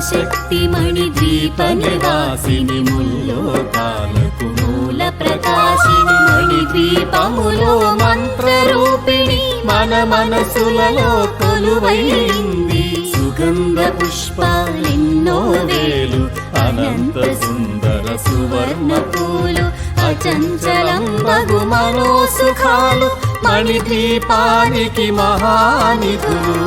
శక్తి మణిద్వీప నివాసిని ముల్లోకాలకు మూల ప్రకాశిని మణిద్వీపములో మంత్రరూపిణి మన మనసులలో కొలువైంది సుగంధ పుష్పాలెన్నో వేలు అనంత సుందర సువర్ణ పూలు అచంచలం బగు మనోసుఖాలు మణిద్వీపానికి మహానిధులు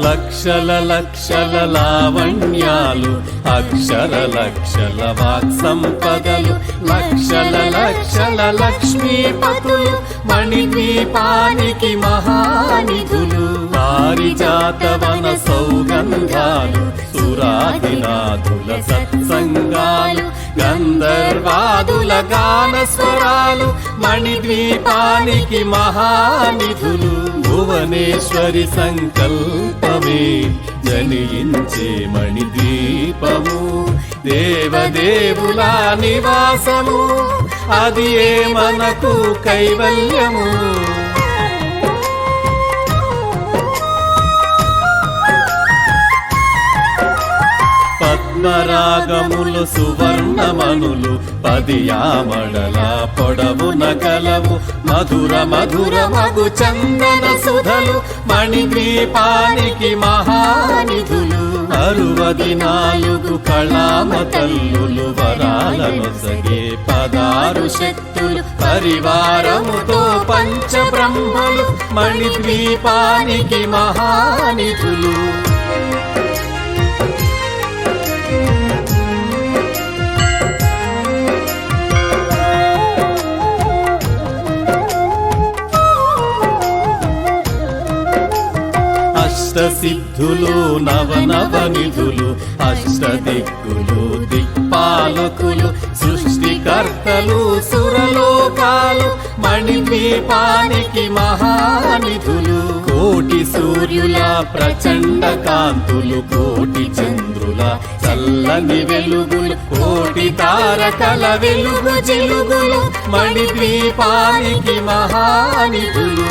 లక్షల లక్షల లావణ్యాలు అక్షర లక్షల వాక్ సంపదలు లక్షల లక్షల లక్ష్మీపతులు మణిద్వీపానికి మహానిధులు పారిజాతవన సౌగంధాలు సురాదినాథుల సత్సంగాలు గంధర్వాదుల గాన స్వరాలు మణిద్వీపానికి మహానిధులు భువనేశ్వరి సంకల్పమే జనించే మణిద్వీపము దేవదేవుల నివాసము అది ఏ మనకు కైవల్యము పద్మరాగములు సువర్ణమనులు పదియామడల పొడవున కలవు మధుర మధుర మగు చందన సుధలు మణిద్వీపానికి మహానిధులు 64 కళామ తల్లులు వరాలనొసగే 16 శక్తులు పరివారముతో పంచబ్రహ్మలు మణిద్వీపానికి మహానిధులు అష్టసిద్ధులు నవనవనిధులు అష్టదిక్కులు దిక్పాలకులు సృష్టికర్తలు సురలోకాలు మణిద్వీపానికి మహానిధులు కోటి సూర్యుల ప్రచండ కాంతులు కోటి చంద్రుల చల్లని వెలుగులు కోటి తారకల వెలుగు జిలుగులు మణిద్వీపానికి మహానిధులు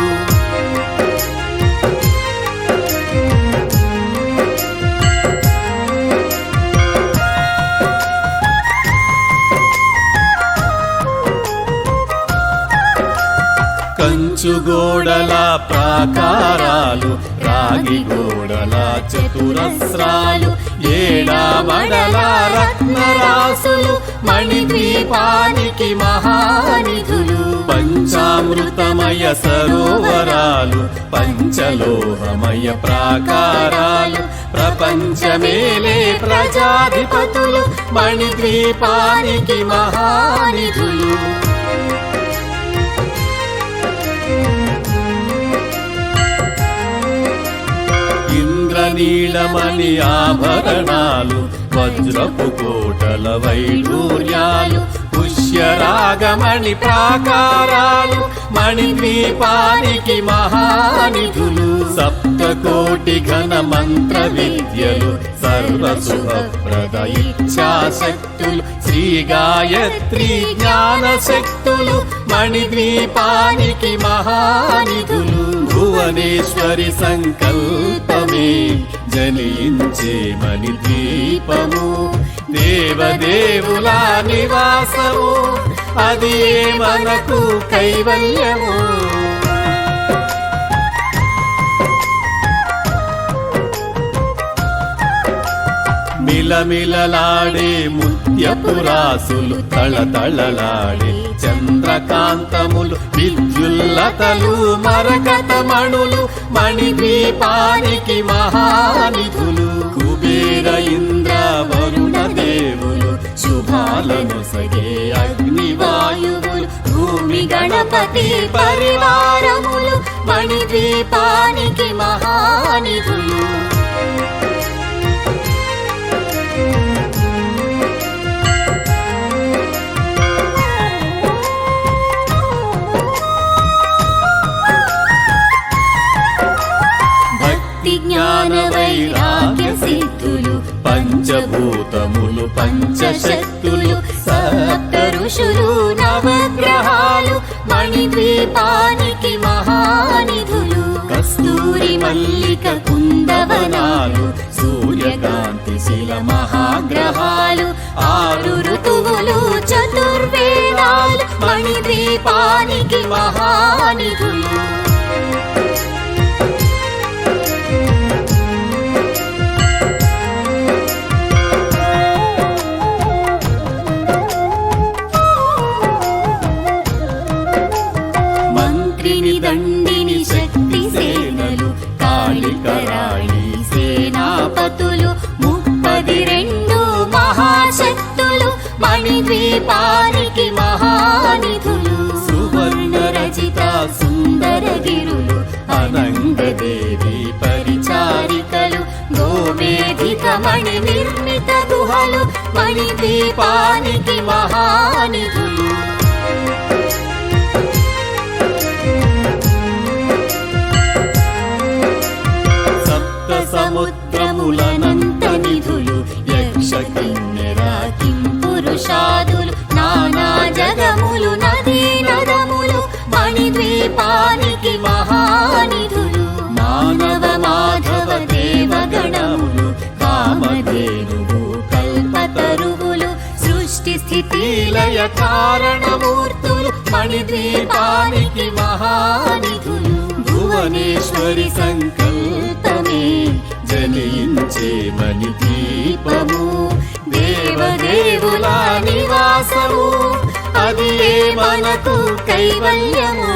కంచు గోడల ప్రాకారాలు రాగి గోడల చతురస్రాలు ఏడామడల రత్నరాసులు మణిద్వీపానికి మహానిధులు పంచామృతమయ సరోవరాలు పంచలోహమయ ప్రాకారాలు ప్రపంచమేలే ప్రజాధిపతులు మణిద్వీపానికి మహానిధులు నీలమణి ఆభరణాలు వజ్రపు కోటల వైఢూర్యాలు పుష్యరాగమణి ప్రాకారాలు మణిద్వీపానికి మహానిధులు సప్తకోటి ఘన మంత్ర విద్యలు సర్వశుభప్రద ఇచ్ఛాశక్తులు శ్రీ గాయత్రి జ్ఞాన శక్తులు మణిద్వీపానికి మహానిధులు భువనేశ్వరి సంకల్పమే జనించే మణిద్వీపము దేవదేవుల నివాసము అది ఏ మనకు కైవల్యము మిలమిలలాడే ముత్యపురాసులు తళతళలాడే చంద్రకాంతములు విద్యుల్లతలు మరకతమణులు మణిద్వీపానికి మహానిధులు కుబేర ఇంద్ర వరుణ దేవులు శుభాలను సగే అగ్నివాయువులు భూమి గణపతి పరివారములు మణిద్వీపానికి మహానిధులు జ్ఞాన వైరాగ్య సిద్ధులు పంచభూతములు పంచశక్తులు సప్త ఋషులు నవగ్రహాలు మణిద్వీపానికి మహా పుత్రిక కుందవనాలు సూర్యకాంతి శిల మహాగ్రహాలు 6 ఋతువులు చతుర్వేదాలు మణిద్వీపానికి మహానిధులు మంత్రిని దండిని శక్తి సేనలు కాళికరాళి సేనాపతులు 32 మహాశక్తులు మణిద్వీపానికి మహానిధులు సువర్ణ రచిత సుందరగిరులు అనంగదేవి పరిచారికలు గోవేదిక మణి నిర్మిత గుహలు మణిద్వీపానికి మహానిధులు సముద్రములనంత నిధులు యక్ష కిన్నెర కింపురుషాదులు నానా జగములు నదీ నదములు మణిద్వీపానికి మహానిధులు మానవ మాధవ దేవగణములు కామధేనువు కల్పతరువులు సృష్టి స్థితి లయ కారణమూర్తులు మణిద్వీపానికి మహానిధులు భువనేశ్వరి సంకల్పమే జనించే మణిద్వీపము దేవదేవుల నివాసము అది మనకు కైవల్యము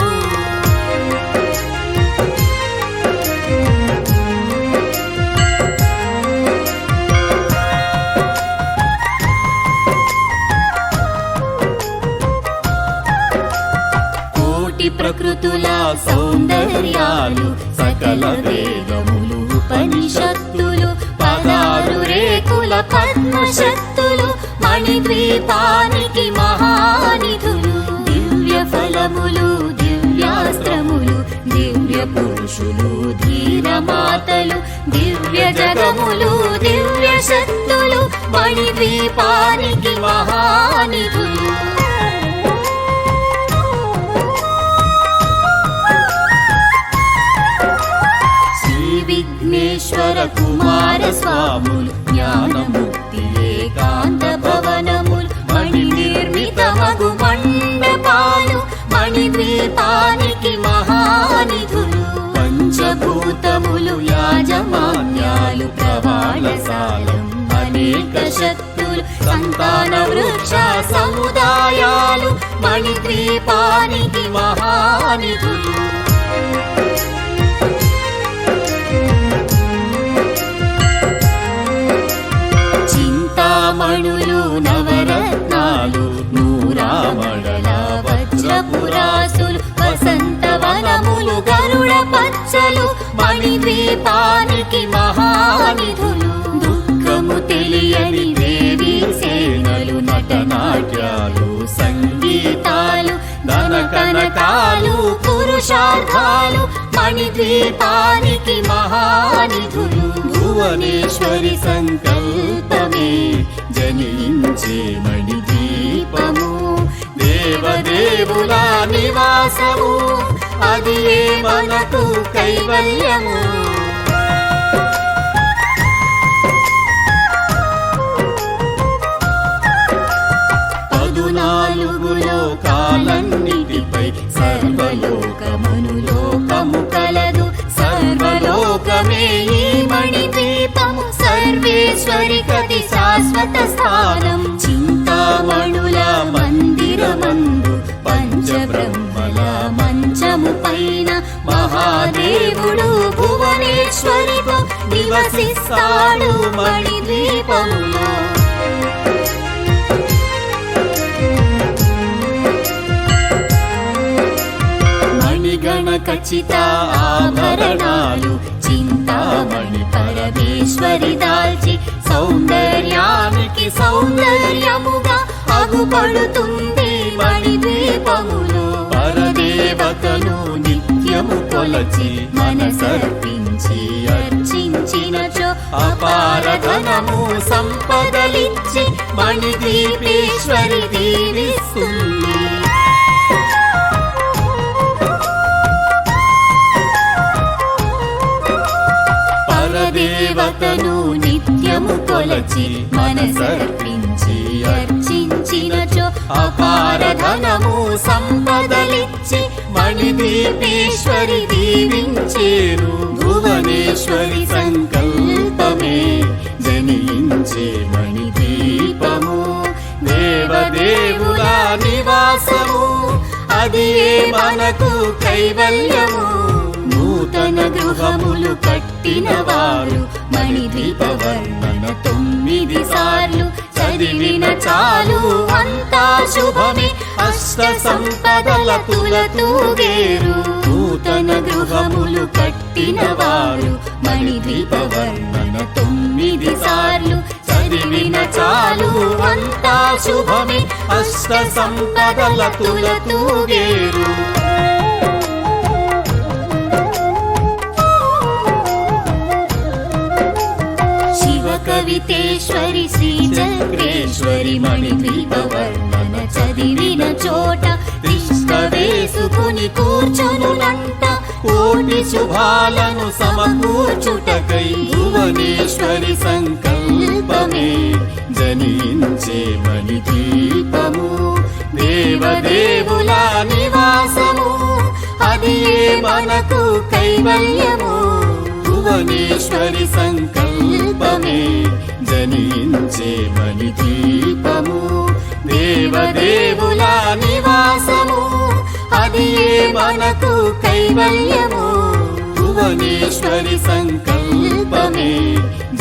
ప్రకృతుల సౌందర్యాలు సకల వేదములు ఉపనిషత్తులు 16 రేకుల పద్మశక్తులు మణిద్వీపానికి మహానిధులు దివ్య ఫలములు దివ్యాస్త్రములు దివ్య పురుషులు ధీరమాతలు దివ్య జగములు దివ్య శక్తులు మణిద్వీపానికి మహానిధులు విఘ్నేశ్వర కుమార స్వాములు జ్ఞానముక్తి ఏకాంత భవనములు మణి నిర్మిత మగు మండపాలు మణిద్వీపానికి మహానిధులు పంచభూతములు యాజమాన్యాలు ప్రవాళశాలం అనేక శక్తులు సంతాన వృక్ష సముదాయాలు మణిద్వీపానికి మహానిధులు చింతామణులు నవరత్నాలు నూరామణల వజ్రపురాసులు వసంతవనములు గరుడ పచ్చలు మణిద్వీపానికి మహానిధులు దుఃఖము తెలియని దేవి సేనలు నటనాట్యాలు సంగీతాలు ధన కనకాలు పురుషార్థాలు మణిద్వీపానికి మహానిధులు భువనేశ్వరి సంకల్పమే జనించే మణిద్వీపము దేవదేవుల నివాసము అది మనకు కైవల్యము లోకాలన్నిటిపై సర్వలోకమనులోకము కలదు సర్వలోకమే ఈ మణిద్వీపము సర్వేశ్వరి కది శాశ్వత స్థానం చింతామణుల మందిరమందు పంచబ్రహ్మల మంచము పైన మహాదేవుడు భువనేశ్వరితో నివసిస్తాడు మణిద్వీపములో మణిగణ ఖచ్చిత ఆభరణాలు చింతామణి పరమేశ్వరి దాల్చి సౌందర్యానికి సౌందర్యముగా అగుపడుతుంది మణిద్వీపములో పరదేవతను నిత్యము కొలచి మనసర్పించి అర్చించినచో అపారధనము సంపదలిచ్చి మణిద్వీపేశ్వరి దీవిస్తుంది కొలచి మనసర్పించి అర్చించినచో అపార ధనము సంపదలిచ్చి మణిదీపేశ్వరి దీవించేను. భువనేశ్వరి సంకల్పమే జనించే మణిదీపము. దేవదేవుల నివాసము అది మనకు కైవల్యము. నూతన గృహములు కట్టిన వారు మణిదీప వర్ణన 9 సార్లు చదివిన చాలు అంతా శుభమే. అష్ట సంపదల తులతూగేరు. నూతన గృహములు కట్టిన వారు మణిదీప వర్ణన 9 సార్లు చదివిన చాలు అంతా శుభమే. అష్ట సంపదల తులతూగేరు. కవితేశ్వరి శ్రీ చక్రేశ్వరి మణిదీప వర్ణన చదివిన చోట తిష్ట వేసుకుని కూర్చొనునంట. కోటి శుభాలను సమకూర్చుటకై భువనేశ్వరి సంకల్పమే జనించే మణిదీపము. దేవదేవుల నివాసము అది మనకు కైవల్యము. భువనేశ్వరి సంకల్పమే జనించే మణిదీపము. దేవదేవుల నివాసము అది మనకు కైవల్యము. భువనేశ్వరి సంకల్పమే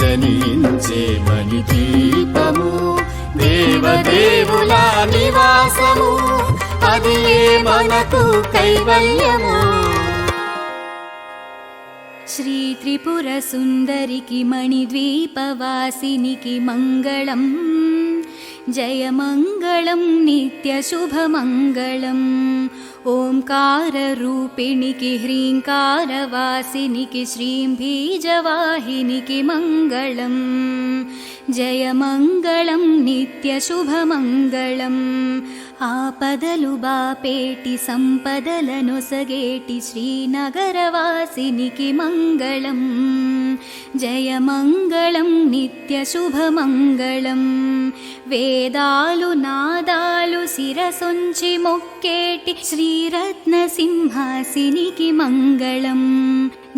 జనించే మణిదీపము. దేవదేవుల నివాసము అది మనకు కైవల్యము. శ్రీ త్రిపుర సుందరికి మణిద్వీపవాసినికి మంగళం. జయ మంగళం నిత్య శుభమంగళం. ఓంకార రూపిణికి హ్రీంకారవాసినికి శ్రీం బీజవాహినికి మంగళం. జయ మంగళం నిత్య శుభమంగళం. ఆపదలు బాపేటి సంపదలను సగేటి శ్రీనగరవాసినికి మంగళం. జయ మంగళం నిత్య శుభమంగళం. వేదాలు నాదాలు శిరసొంచి మొక్కేటి శ్రీరత్న సింహాసినికి మంగళం.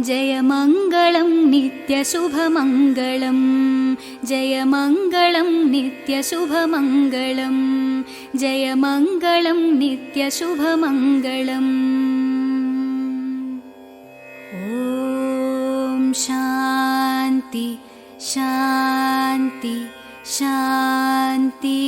జయ మంగళం నిత్య శుభమంగళం. జయ మంగళం నిత్య శుభమంగళం. జయ మంగళం నిత్య శుభమంగళం. ఓం శాంతి శాంతి శాంతి.